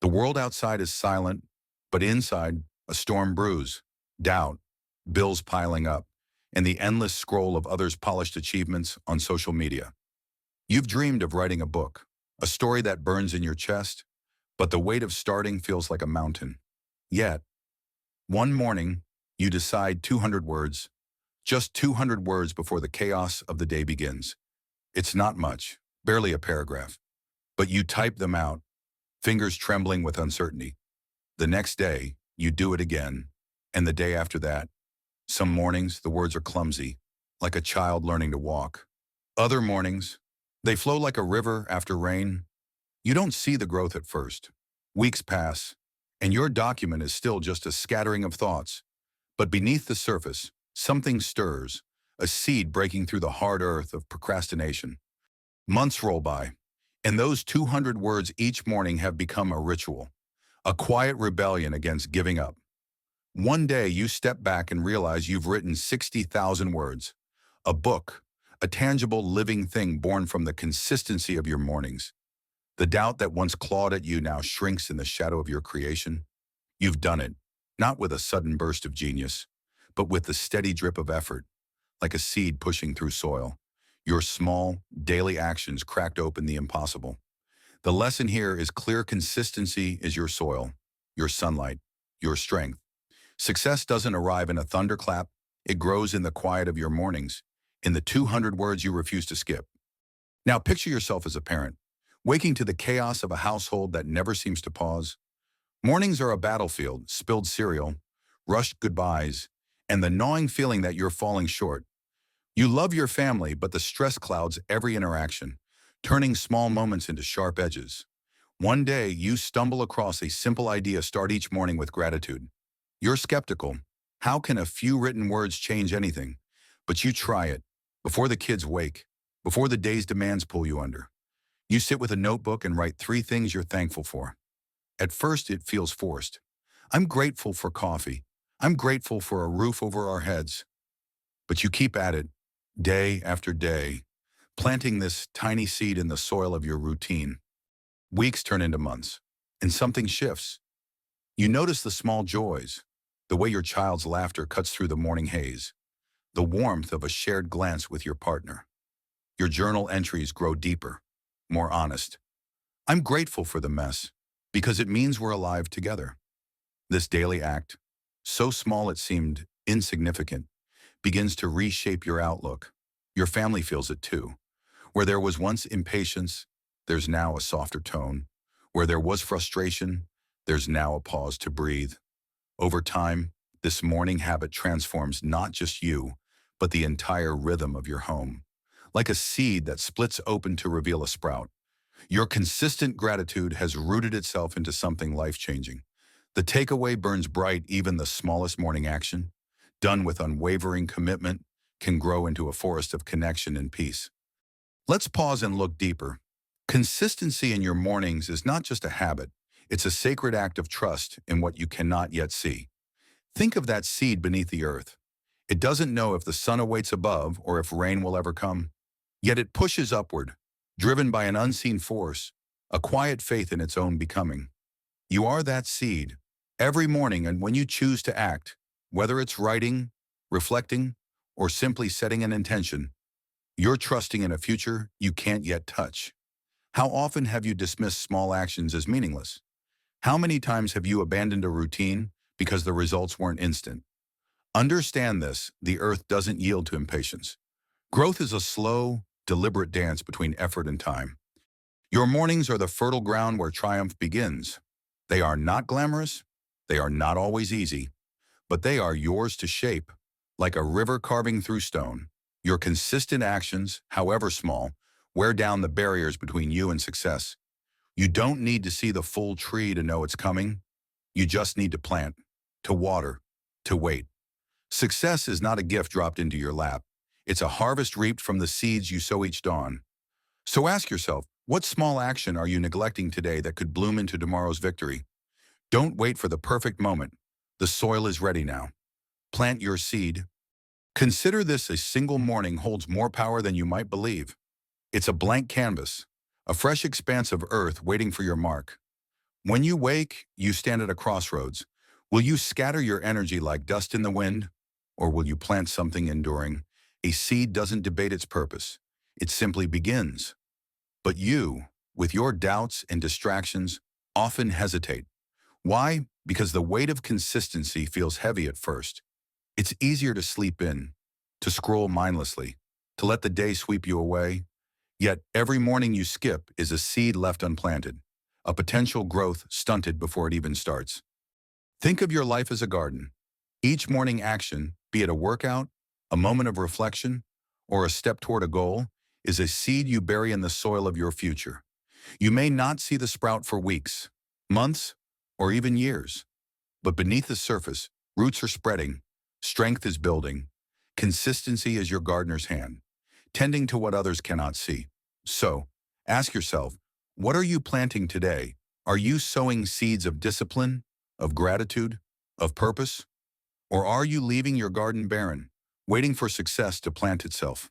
The world outside is silent, but inside, a storm brews, doubt, bills piling up, and the endless scroll of others' polished achievements on social media. You've dreamed of writing a book, a story that burns in your chest, but the weight of starting feels like a mountain. Yet, one morning, you decide 200 words, just 200 words before the chaos of the day begins. It's not much, barely a paragraph, but you type them out, fingers trembling with uncertainty. The next day, you do it again, and the day after that. Some mornings, the words are clumsy, like a child learning to walk. Other mornings, they flow like a river after rain. You don't see the growth at first. Weeks pass, and your document is still just a scattering of thoughts. But beneath the surface, something stirs, a seed breaking through the hard earth of procrastination. Months roll by, and those 200 words each morning have become a ritual, a quiet rebellion against giving up. One day you step back and realize you've written 60,000 words, a book, a tangible living thing born from the consistency of your mornings. The doubt that once clawed at you now shrinks in the shadow of your creation. You've done it, not with a sudden burst of genius, but with the steady drip of effort, like a seed pushing through soil. Your small, daily actions cracked open the impossible. The lesson here is clear: consistency is your soil, your sunlight, your strength. Success doesn't arrive in a thunderclap, it grows in the quiet of your mornings, in the 200 words you refuse to skip. Now picture yourself as a parent, waking to the chaos of a household that never seems to pause. Mornings are a battlefield: spilled cereal, rushed goodbyes, and the gnawing feeling that you're falling short. You love your family, but the stress clouds every interaction, turning small moments into sharp edges. One day, you stumble across a simple idea: start each morning with gratitude. You're skeptical. How can a few written words change anything? But you try it. Before the kids wake, before the day's demands pull you under. You sit with a notebook and write 3 things you're thankful for. At first, it feels forced. I'm grateful for coffee. I'm grateful for a roof over our heads. But you keep at it, day after day, planting this tiny seed in the soil of your routine. Weeks turn into months, and something shifts. You notice the small joys, the way your child's laughter cuts through the morning haze, the warmth of a shared glance with your partner. Your journal entries grow deeper, more honest. I'm grateful for the mess, because it means we're alive together. This daily act, so small it seemed insignificant, begins to reshape your outlook. Your family feels it too. Where there was once impatience, there's now a softer tone. Where there was frustration, there's now a pause to breathe. Over time, this morning habit transforms not just you, but the entire rhythm of your home. Like a seed that splits open to reveal a sprout, your consistent gratitude has rooted itself into something life-changing. The takeaway burns bright. Even the smallest morning action, done with unwavering commitment, can grow into a forest of connection and peace. Let's pause and look deeper. Consistency in your mornings is not just a habit, it's a sacred act of trust in what you cannot yet see. Think of that seed beneath the earth. It doesn't know if the sun awaits above or if rain will ever come. Yet it pushes upward, driven by an unseen force, a quiet faith in its own becoming. You are that seed. Every morning, and when you choose to act, whether it's writing, reflecting, or simply setting an intention, you're trusting in a future you can't yet touch. How often have you dismissed small actions as meaningless? How many times have you abandoned a routine because the results weren't instant? Understand this: the earth doesn't yield to impatience. Growth is a slow, deliberate dance between effort and time. Your mornings are the fertile ground where triumph begins. They are not glamorous, they are not always easy, but they are yours to shape. Like a river carving through stone, your consistent actions, however small, wear down the barriers between you and success. You don't need to see the full tree to know it's coming. You just need to plant, to water, to wait. Success is not a gift dropped into your lap. It's a harvest reaped from the seeds you sow each dawn. So ask yourself, what small action are you neglecting today that could bloom into tomorrow's victory? Don't wait for the perfect moment. The soil is ready now. Plant your seed. Consider this: a single morning holds more power than you might believe. It's a blank canvas, a fresh expanse of earth waiting for your mark. When you wake, you stand at a crossroads. Will you scatter your energy like dust in the wind, or will you plant something enduring? A seed doesn't debate its purpose. It simply begins. But you, with your doubts and distractions, often hesitate. Why? Because the weight of consistency feels heavy at first. It's easier to sleep in, to scroll mindlessly, to let the day sweep you away. Yet every morning you skip is a seed left unplanted, a potential growth stunted before it even starts. Think of your life as a garden. Each morning action, be it a workout, a moment of reflection, or a step toward a goal, is a seed you bury in the soil of your future. You may not see the sprout for weeks, months, or even years, but beneath the surface, roots are spreading, strength is building, consistency is your gardener's hand, tending to what others cannot see. So, ask yourself, what are you planting today? Are you sowing seeds of discipline, of gratitude, of purpose? Or are you leaving your garden barren, waiting for success to plant itself?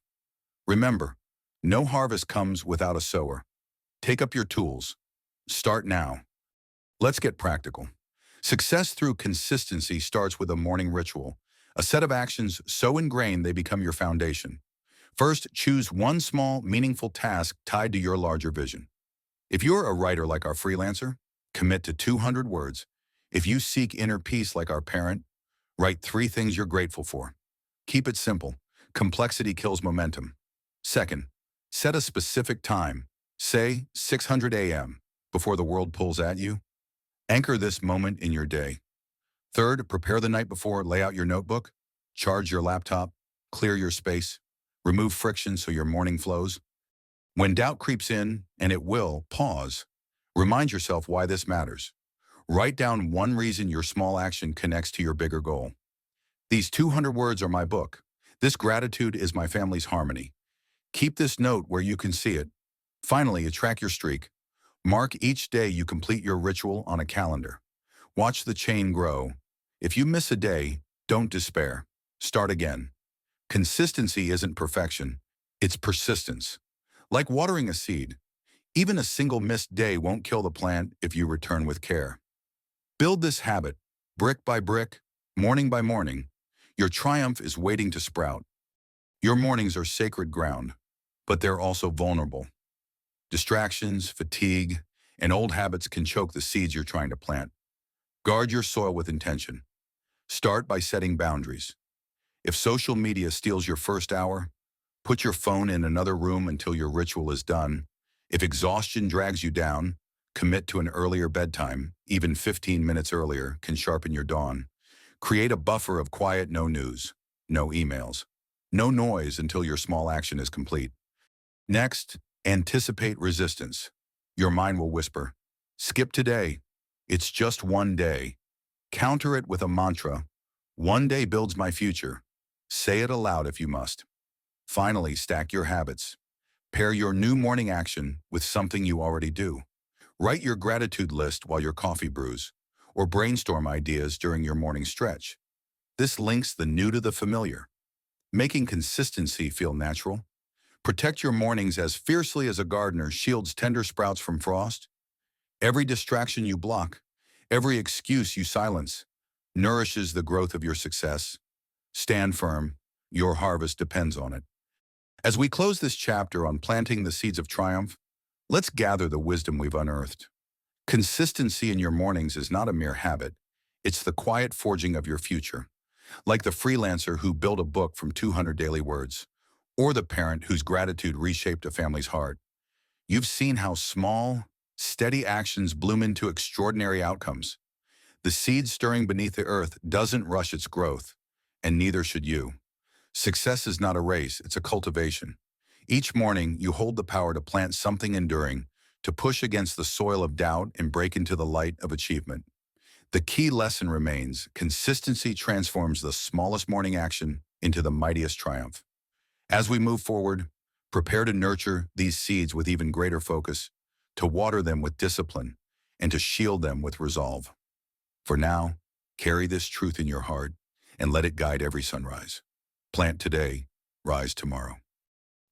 Remember, no harvest comes without a sower. Take up your tools. Start now. Let's get practical. Success through consistency starts with a morning ritual, a set of actions so ingrained they become your foundation. First, choose one small, meaningful task tied to your larger vision. If you're a writer like our freelancer, commit to 200 words. If you seek inner peace like our parent, write 3 things you're grateful for. Keep it simple. Complexity kills momentum. Second, set a specific time, say 600 a.m., before the world pulls at you. Anchor this moment in your day. Third, prepare the night before. Lay out your notebook, charge your laptop, clear your space, remove friction so your morning flows. When doubt creeps in, and it will, pause. Remind yourself why this matters. Write down one reason your small action connects to your bigger goal. These 200 words are my book. This gratitude is my family's harmony. Keep this note where you can see it. Finally, track your streak. Mark each day you complete your ritual on a calendar. Watch the chain grow. If you miss a day, don't despair. Start again. Consistency isn't perfection, it's persistence. Like watering a seed, even a single missed day won't kill the plant if you return with care. Build this habit, brick by brick, morning by morning. Your triumph is waiting to sprout. Your mornings are sacred ground, but they're also vulnerable. Distractions, fatigue, and old habits can choke the seeds you're trying to plant. Guard your soil with intention. Start by setting boundaries. If social media steals your first hour, put your phone in another room until your ritual is done. If exhaustion drags you down, commit to an earlier bedtime. Even 15 minutes earlier can sharpen your dawn. Create a buffer of quiet, no news, no emails, no noise until your small action is complete. Next, anticipate resistance. Your mind will whisper, skip today. It's just one day. Counter it with a mantra. One day builds my future. Say it aloud if you must. Finally, stack your habits. Pair your new morning action with something you already do. Write your gratitude list while your coffee brews, or brainstorm ideas during your morning stretch. This links the new to the familiar, making consistency feel natural. Protect your mornings as fiercely as a gardener shields tender sprouts from frost. Every distraction you block, every excuse you silence, nourishes the growth of your success. Stand firm. Your harvest depends on it. As we close this chapter on planting the seeds of triumph, let's gather the wisdom we've unearthed. Consistency in your mornings is not a mere habit. It's the quiet forging of your future. Like the freelancer who built a book from 200 daily words, or the parent whose gratitude reshaped a family's heart. You've seen how small, steady actions bloom into extraordinary outcomes. The seed stirring beneath the earth doesn't rush its growth, and neither should you. Success is not a race, it's a cultivation. Each morning, you hold the power to plant something enduring, to push against the soil of doubt and break into the light of achievement. The key lesson remains: consistency transforms the smallest morning action into the mightiest triumph. As we move forward, prepare to nurture these seeds with even greater focus, to water them with discipline, and to shield them with resolve. For now, carry this truth in your heart and let it guide every sunrise. Plant today, rise tomorrow.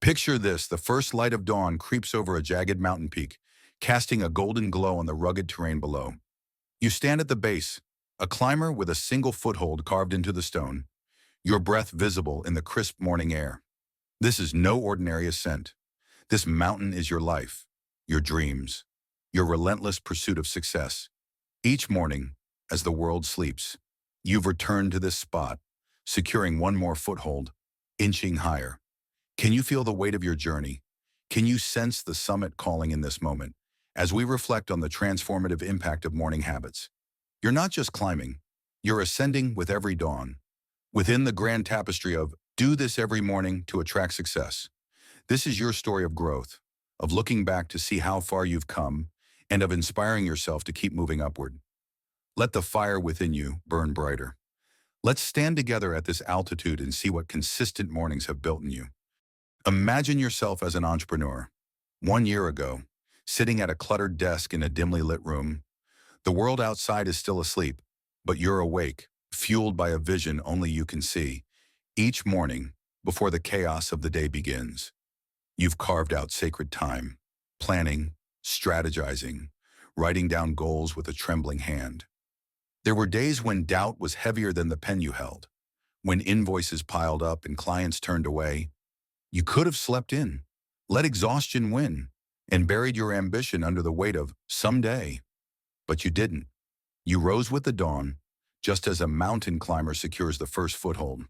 Picture this: the first light of dawn creeps over a jagged mountain peak, casting a golden glow on the rugged terrain below. You stand at the base, a climber with a single foothold carved into the stone, your breath visible in the crisp morning air. This is no ordinary ascent. This mountain is your life, your dreams, your relentless pursuit of success. Each morning, as the world sleeps, you've returned to this spot, securing one more foothold, inching higher. Can you feel the weight of your journey? Can you sense the summit calling in this moment? As we reflect on the transformative impact of morning habits, you're not just climbing, you're ascending with every dawn. Within the grand tapestry of do this every morning to attract success, this is your story of growth, of looking back to see how far you've come, and of inspiring yourself to keep moving upward. Let the fire within you burn brighter. Let's stand together at this altitude and see what consistent mornings have built in you. Imagine yourself as an entrepreneur. 1 year ago, sitting at a cluttered desk in a dimly lit room. The world outside is still asleep, but you're awake, fueled by a vision only you can see. Each morning, before the chaos of the day begins, you've carved out sacred time, planning, strategizing, writing down goals with a trembling hand. There were days when doubt was heavier than the pen you held, when invoices piled up and clients turned away. You could have slept in, let exhaustion win, and buried your ambition under the weight of someday. But you didn't. You rose with the dawn, just as a mountain climber secures the first foothold,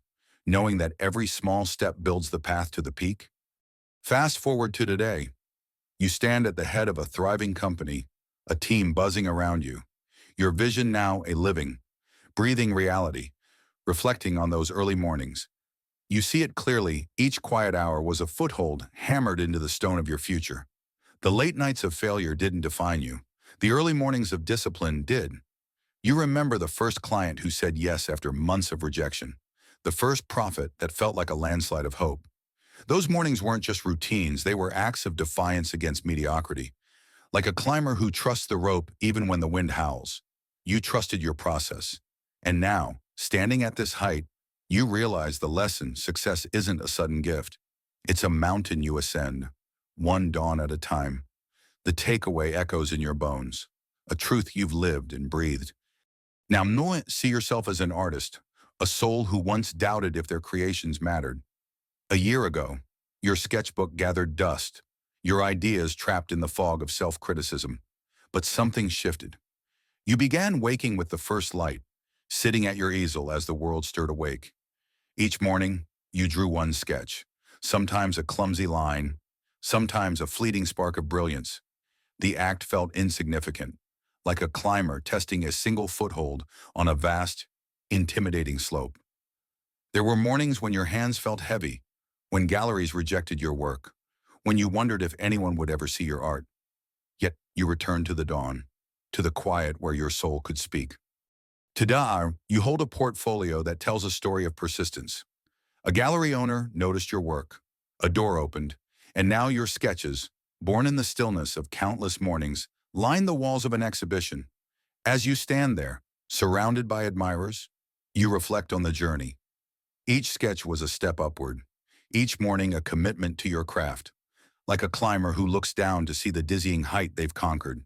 knowing that every small step builds the path to the peak. Fast forward to today. You stand at the head of a thriving company, a team buzzing around you. Your vision now a living, breathing reality, reflecting on those early mornings. You see it clearly: each quiet hour was a foothold hammered into the stone of your future. The late nights of failure didn't define you. The early mornings of discipline did. You remember the first client who said yes after months of rejection, the first profit that felt like a landslide of hope. Those mornings weren't just routines, they were acts of defiance against mediocrity. Like a climber who trusts the rope even when the wind howls. You trusted your process. And now, standing at this height, you realize the lesson: success isn't a sudden gift. It's a mountain you ascend, one dawn at a time. The takeaway echoes in your bones, a truth you've lived and breathed. Now, see yourself as an artist, a soul who once doubted if their creations mattered. A year ago, your sketchbook gathered dust, your ideas trapped in the fog of self-criticism. But something shifted. You began waking with the first light, sitting at your easel as the world stirred awake. Each morning, you drew one sketch, sometimes a clumsy line, sometimes a fleeting spark of brilliance. The act felt insignificant, like a climber testing a single foothold on a vast, intimidating slope. There were mornings when your hands felt heavy, when galleries rejected your work, when you wondered if anyone would ever see your art. Yet you returned to the dawn, to the quiet where your soul could speak. Today, you hold a portfolio that tells a story of persistence. A gallery owner noticed your work, a door opened, and now your sketches, born in the stillness of countless mornings, line the walls of an exhibition. As you stand there, surrounded by admirers, you reflect on the journey. Each sketch was a step upward, each morning a commitment to your craft, like a climber who looks down to see the dizzying height they've conquered.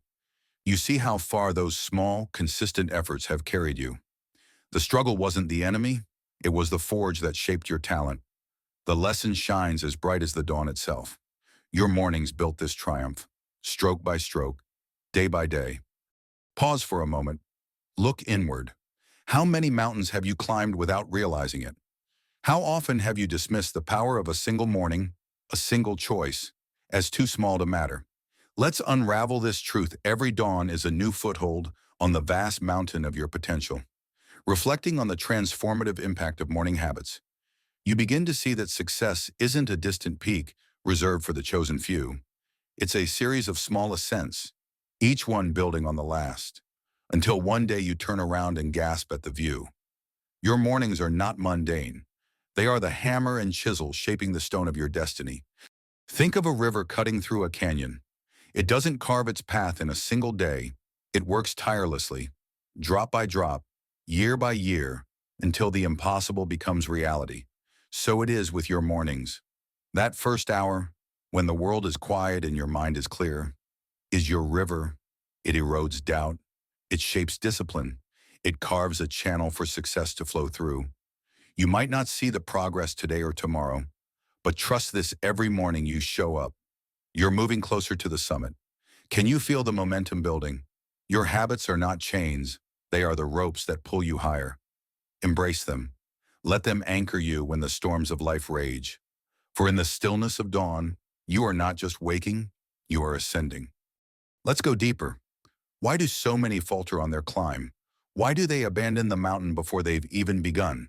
You see how far those small, consistent efforts have carried you. The struggle wasn't the enemy, it was the forge that shaped your talent. The lesson shines as bright as the dawn itself. Your mornings built this triumph, stroke by stroke, day by day. Pause for a moment. Look inward. How many mountains have you climbed without realizing it? How often have you dismissed the power of a single morning, a single choice, as too small to matter? Let's unravel this truth. Every dawn is a new foothold on the vast mountain of your potential. Reflecting on the transformative impact of morning habits, you begin to see that success isn't a distant peak reserved for the chosen few. It's a series of small ascents, each one building on the last, until one day you turn around and gasp at the view. Your mornings are not mundane. They are the hammer and chisel shaping the stone of your destiny. Think of a river cutting through a canyon. It doesn't carve its path in a single day. It works tirelessly, drop by drop, year by year, until the impossible becomes reality. So it is with your mornings. That first hour, when the world is quiet and your mind is clear, is your river. It erodes doubt. It shapes discipline. It carves a channel for success to flow through. You might not see the progress today or tomorrow, but trust this: every morning you show up, you're moving closer to the summit. Can you feel the momentum building? Your habits are not chains. They are the ropes that pull you higher. Embrace them. Let them anchor you when the storms of life rage. For in the stillness of dawn, you are not just waking, you are ascending. Let's go deeper. Why do so many falter on their climb? Why do they abandon the mountain before they've even begun?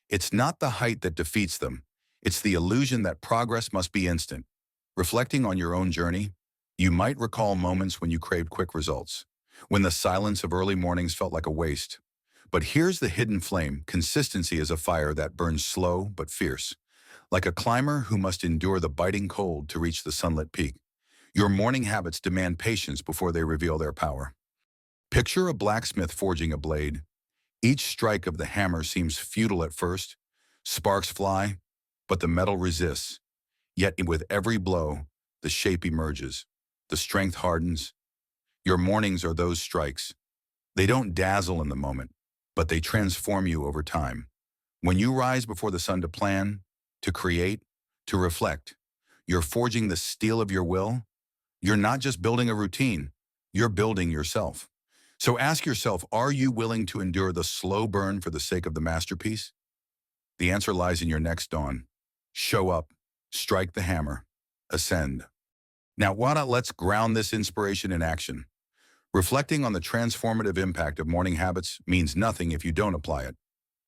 It's not the height that defeats them. It's the illusion that progress must be instant. Reflecting on your own journey, you might recall moments when you craved quick results, when the silence of early mornings felt like a waste. But here's the hidden flame: consistency is a fire that burns slow but fierce, like a climber who must endure the biting cold to reach the sunlit peak. Your morning habits demand patience before they reveal their power. Picture a blacksmith forging a blade. Each strike of the hammer seems futile at first. Sparks fly, but the metal resists. Yet with every blow, the shape emerges. The strength hardens. Your mornings are those strikes. They don't dazzle in the moment, but they transform you over time. When you rise before the sun to plan, to create, to reflect, you're forging the steel of your will. You're not just building a routine, you're building yourself. So ask yourself, are you willing to endure the slow burn for the sake of the masterpiece? The answer lies in your next dawn. Show up, strike the hammer, ascend. Now, why not let's ground this inspiration in action? Reflecting on the transformative impact of morning habits means nothing if you don't apply it.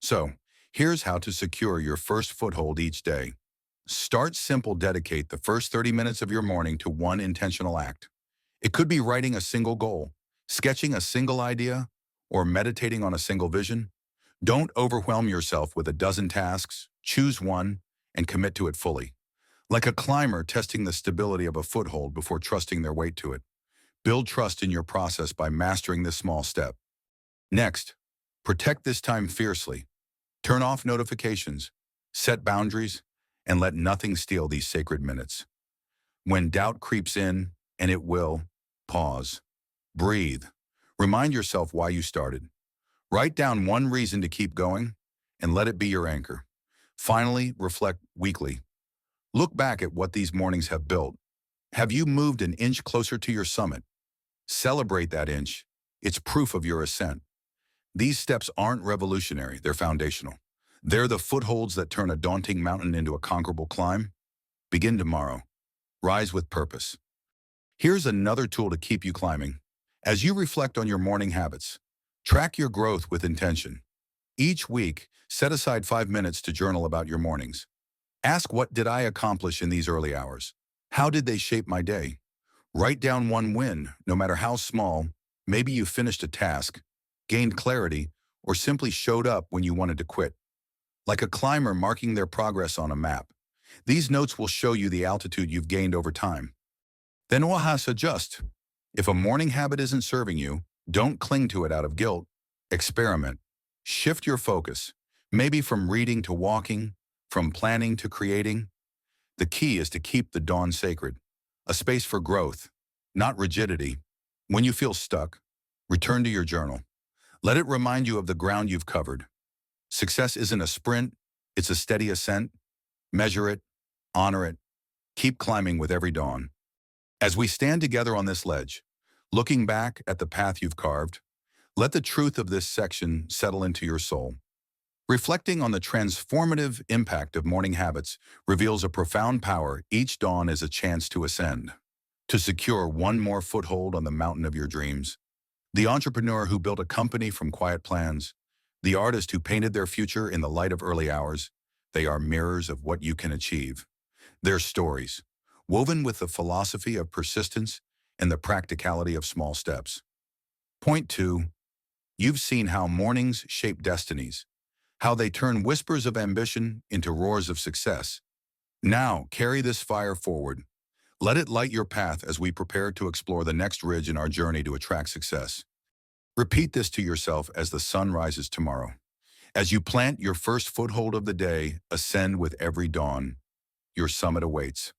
So, here's how to secure your first foothold each day. Start simple. Dedicate the first 30 minutes of your morning to one intentional act. It could be writing a single goal, sketching a single idea, or meditating on a single vision. Don't overwhelm yourself with a dozen tasks. Choose one and commit to it fully. Like a climber testing the stability of a foothold before trusting their weight to it. Build trust in your process by mastering this small step. Next, protect this time fiercely. Turn off notifications, set boundaries, and let nothing steal these sacred minutes. When doubt creeps in, and it will, pause. Breathe. Remind yourself why you started. Write down one reason to keep going, and let it be your anchor. Finally, reflect weekly. Look back at what these mornings have built. Have you moved an inch closer to your summit? Celebrate that inch. It's proof of your ascent. These steps aren't revolutionary, they're foundational. They're the footholds that turn a daunting mountain into a conquerable climb. Begin tomorrow. Rise with purpose. Here's another tool to keep you climbing. As you reflect on your morning habits, track your growth with intention. Each week, set aside 5 minutes to journal about your mornings. Ask, what did I accomplish in these early hours? How did they shape my day? Write down one win, no matter how small. Maybe you finished a task, gained clarity, or simply showed up when you wanted to quit. Like a climber marking their progress on a map. These notes will show you the altitude you've gained over time. Then adjust. If a morning habit isn't serving you, don't cling to it out of guilt. Experiment. Shift your focus, maybe from reading to walking, from planning to creating. The key is to keep the dawn sacred, a space for growth, not rigidity. When you feel stuck, return to your journal. Let it remind you of the ground you've covered. Success isn't a sprint, it's a steady ascent. Measure it, honor it, keep climbing with every dawn. As we stand together on this ledge, looking back at the path you've carved, let the truth of this section settle into your soul. Reflecting on the transformative impact of morning habits reveals a profound power. Each dawn is a chance to ascend, to secure one more foothold on the mountain of your dreams. The entrepreneur who built a company from quiet plans, the artist who painted their future in the light of early hours, they are mirrors of what you can achieve. Their stories, woven with the philosophy of persistence and the practicality of small steps. Point 2. You've seen how mornings shape destinies, how they turn whispers of ambition into roars of success. Now, carry this fire forward. Let it light your path as we prepare to explore the next ridge in our journey to attract success. Repeat this to yourself as the sun rises tomorrow. As you plant your first foothold of the day, ascend with every dawn. Your summit awaits.